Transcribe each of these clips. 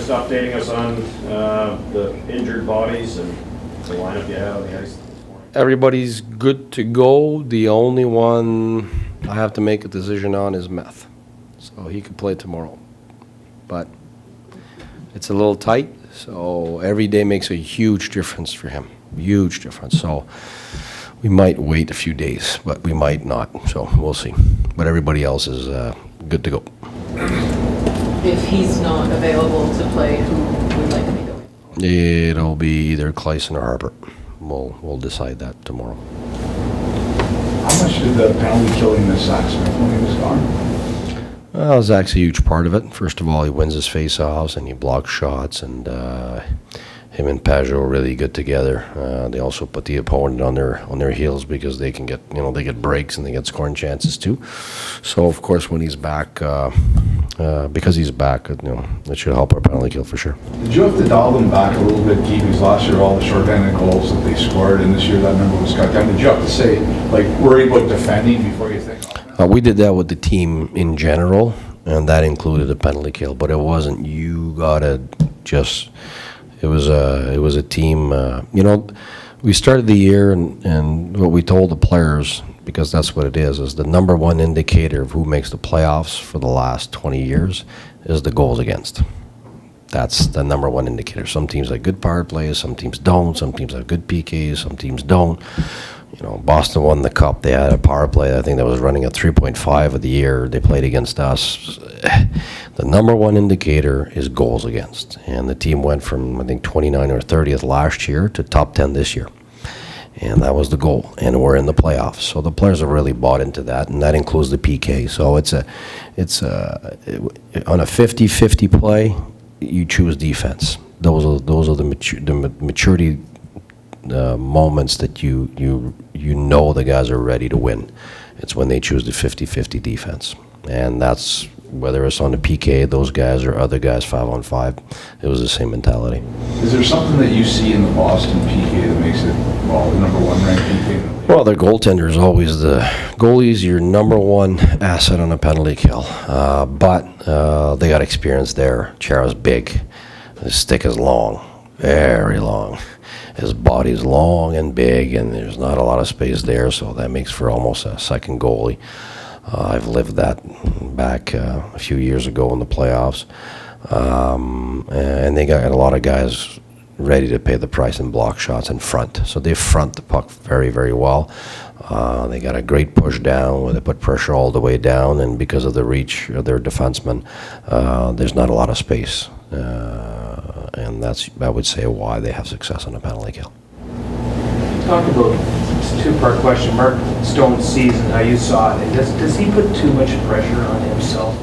just updating us on the injured bodies and the lineup you had on the ice this morning? Everybody's good to go. The only one I have to make a decision on is Meth. So he could play tomorrow. But it's a little tight, so every day makes a huge difference for him. Huge difference. So we might wait a few days, but we might not. So we'll see. But everybody else is good to go. If he's not available to play, who would like to be going? It'll be either Clayson or Harper. We'll decide that tomorrow. How much did the penalty killing miss Zach Smith when he was gone? Well, Zach's a huge part of it. First of all, he wins his face-offs and he blocks shots, and him and Pajot are really good together. They also put the opponent on their heels because they can get they get breaks and they get scoring chances too. So of course when he's back, because he's back, it should help our penalty kill for sure. Did you have to dial them back a little bit, Keith? Because last year all the shorthanded goals that they scored, and this year that number was cut down. Did you have to say worry about defending before you think? We did that with the team in general, and that included a penalty kill. But it wasn't you gotta just. It was a team. We started the year, and what we told the players, because that's what it is the number one indicator of who makes the playoffs for the last 20 years is the goals against. That's the number one indicator. Some teams have good power plays, some teams don't. Some teams have good PKs, some teams don't. Boston won the cup. They had a power play, I think, that was running at 3.5 of the year. They played against us. The number one indicator is goals against. And the team went from, I think, 29 or 30th last year to top 10 this year. And that was the goal. And we're in the playoffs. So the players have really bought into that, and that includes the PK. So it's on a 50-50 play, you choose defense. Those are the maturity moments that you know the guys are ready to win. It's when they choose the 50-50 defense, and that's whether it's on the PK, those guys, or other guys 5-on-5. It was the same mentality. Is there something that you see in the Boston PK that makes it the number one ranked PK? Well, their goaltender is always the goalie's your number one asset on a penalty kill, but they got experience there. Chara's big, his stick is long, very long. His body's long and big, and there's not a lot of space there, so that makes for almost a second goalie. I've lived that back a few years ago in the playoffs. And they got a lot of guys ready to pay the price in block shots in front. So they front the puck very, very well. They got a great push down where they put pressure all the way down, and because of the reach of their defensemen, there's not a lot of space. And that's, I would say, why they have success on a penalty kill. Talk about, it's a two-part question, Mark Stone's season, how you saw it. Does he put too much pressure on himself?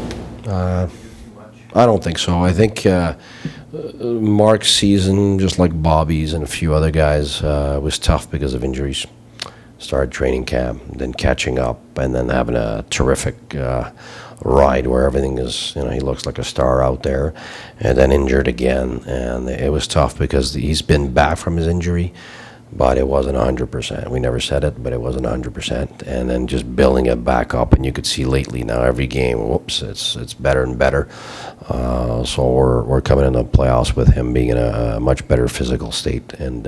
I don't think so. I think Mark's season, just like Bobby's and a few other guys, was tough because of injuries. Started training camp, then catching up, and then having a terrific ride where everything is, he looks like a star out there, and then injured again. And it was tough because he's been back from his injury, but it wasn't 100%. We never said it, but it wasn't 100%. And then just building it back up, and you could see lately now every game, it's better and better. So we're coming in the playoffs with him being in a much better physical state, and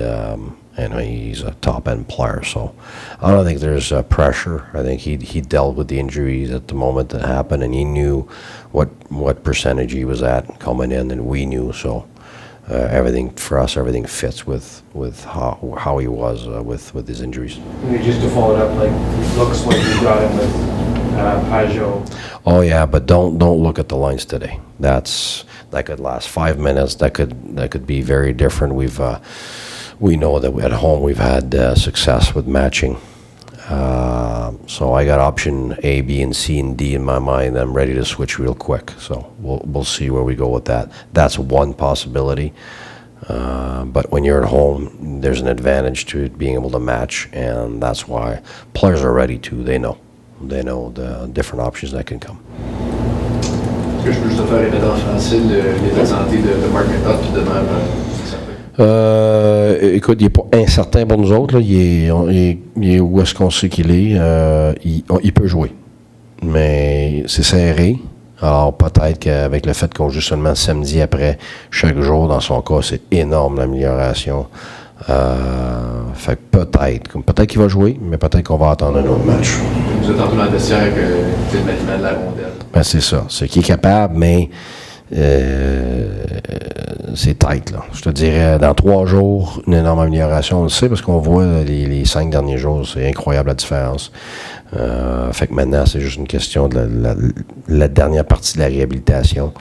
he's a top-end player. So I don't think there's pressure. I think he dealt with the injuries at the moment that happened, and he knew what percentage he was at coming in, and we knew. So everything fits with how he was with his injuries. Maybe just to follow it up, it looks like you got him with Pajot. Oh yeah, but don't look at the lines today. That could last 5 minutes. That could be very different. We know that at home we've had success with matching. So I got option A, B, and C, and D in my mind. I'm ready to switch real quick. So we'll see where we go with that. That's one possibility. But when you're at home, there's an advantage to it being able to match, and that's why players are ready to. They know the different options that can come. Est-ce que je peux juste faire répéter en français l'état de santé de Mark Method qui demeure écoute, il n'est pas incertain pour nous autres. Là. Il est où est-ce qu'on sait qu'il est. Il peut jouer. Mais c'est serré. Alors, peut-être qu'avec le fait qu'on joue seulement samedi après chaque jour, dans son cas, c'est énorme l'amélioration. Fait que peut-être qu'il va jouer, mais peut-être qu'on va attendre un autre match. Vous êtes entendu dans le vestiaire avec le maniement de la rondelle. Ben, c'est ça. C'est qu'il est capable, mais c'est tight, là. Je te dirais, dans 3 jours, une énorme amélioration. On le sait parce qu'on voit les 5 derniers jours, c'est incroyable la différence. Fait que maintenant, c'est juste une question de la dernière partie de la réhabilitation.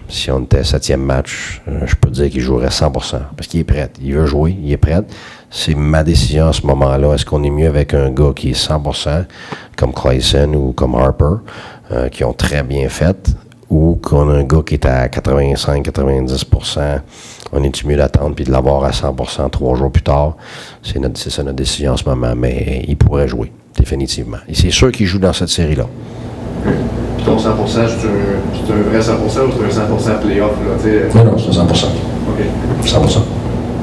Si on était 7e match, je peux dire qu'il jouerait 100%. Parce qu'il est prêt. Il veut jouer, il est prêt. C'est ma décision à ce moment-là. Est-ce qu'on est mieux avec un gars qui est 100%, comme Clayson ou comme Harper, qui ont très bien fait, ou qu'on a un gars qui est à 85-90%, on est mieux d'attendre puis de l'avoir à 100% 3 jours plus tard. C'est ça notre décision en ce moment, mais il pourrait jouer, définitivement. Et c'est sûr qu'il joue dans cette série-là. Puis ton 100%, c'est un vrai 100% ou c'est un 100% playoff, là, tu sais? Non, c'est 100%. OK. 100%.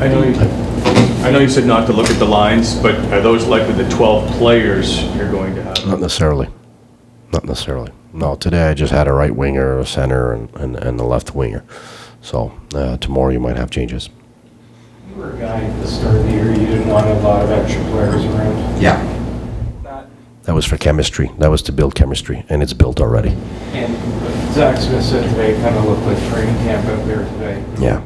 I know you said not to look at the lines, but are those likely the 12 players you're going to have? Not necessarily. No, today I just had a right winger, a center, and a left winger. So tomorrow you might have changes. You were a guy at the start of the year, you didn't want a lot of extra players around. Yeah. That, That was for chemistry. That was to build chemistry, and it's built already. and Zach Smith said today, it kind of looked like training camp out there today. Yeah.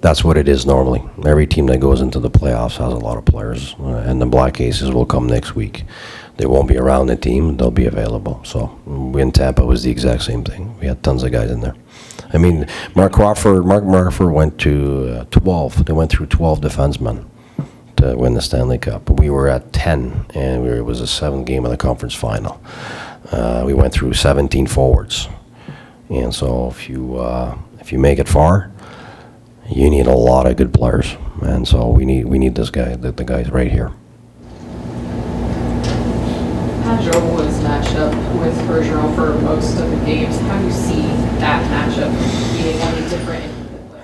That's what it is normally. Every team that goes into the playoffs has a lot of players, and the Black Aces will come next week. They won't be around the team, they'll be available. So in Tampa, it was the exact same thing. We had tons of guys in there. I mean, Mark Crawford went to 12. They went through 12 defensemen to win the Stanley Cup. We were at 10, and it was a 7th game of the conference final. We went through 17 forwards. And so if you make it far, you need a lot of good players. And so we need this guy, the guys right here. Pajot was matched up with Bergeron for most of the games. How do you see that matchup being any different?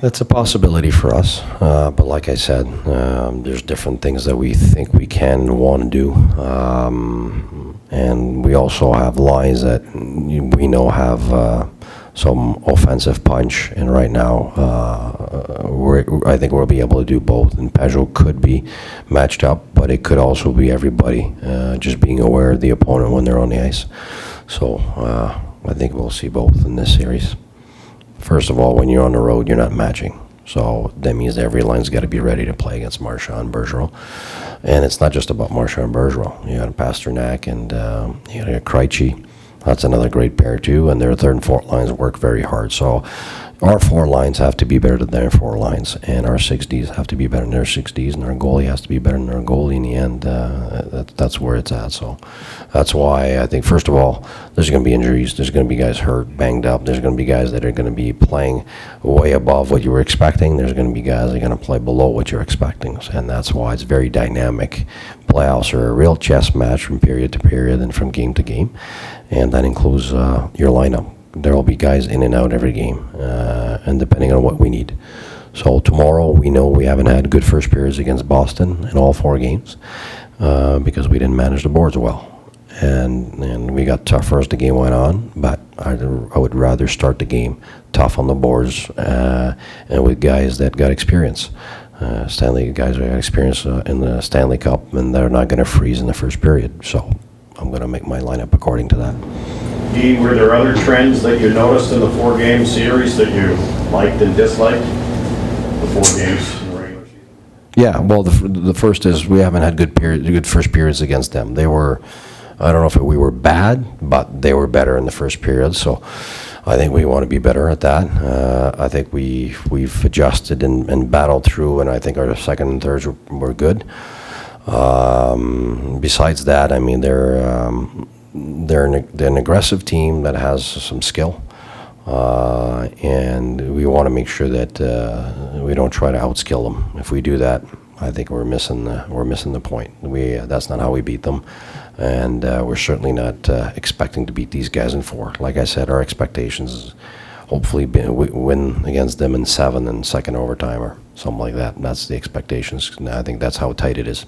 It's a possibility for us, but like I said, there's different things that we think we can and want to do, and we also have lines that we know have some offensive punch, and right now I think we'll be able to do both, and Pajot could be matched up, but it could also be everybody just being aware of the opponent when they're on the ice. So I think we'll see both in this series. First of all, when you're on the road, you're not matching. So that means every line's got to be ready to play against Marchand and Bergeron. And it's not just about Marchand and Bergeron. You got Pasternak and you got Krejci. That's another great pair too. And their third and fourth lines work very hard. So our 4 lines have to be better than their 4 lines, and our 6Ds have to be better than their 6Ds, and our goalie has to be better than their goalie in the end. That's where it's at. So that's why I think, first of all, there's going to be injuries. There's going to be guys hurt, banged up. There's going to be guys that are going to be playing way above what you were expecting. There's going to be guys that are going to play below what you're expecting, and that's why it's very dynamic. Playoffs are a real chess match from period to period and from game to game, and that includes your lineup. There will be guys in and out every game, and depending on what we need. So tomorrow, we know we haven't had good first periods against Boston in all 4 games because we didn't manage the boards well. And we got tougher as the game went on, but I would rather start the game tough on the boards and with guys that got experience. Guys that got experience in the Stanley Cup, and they're not going to freeze in the first period. So I'm going to make my lineup according to that. Dean, were there other trends that you noticed in the 4-game series that you liked and disliked? The 4 games in the regular season? Yeah, well, the first is we haven't had good first periods against them. They were, I don't know if we were bad, but they were better in the first period. So I think we want to be better at that. I think we've adjusted and battled through, and I think our second and thirds were good. Besides that, I mean, they're an aggressive team that has some skill, and we want to make sure that we don't try to outskill them. If we do that, I think we're missing the point. That's not how we beat them, and we're certainly not expecting to beat these guys in 4. Like I said, our expectations is hopefully win against them in 7 and second overtime or something like that. And that's the expectations. I think that's how tight it is.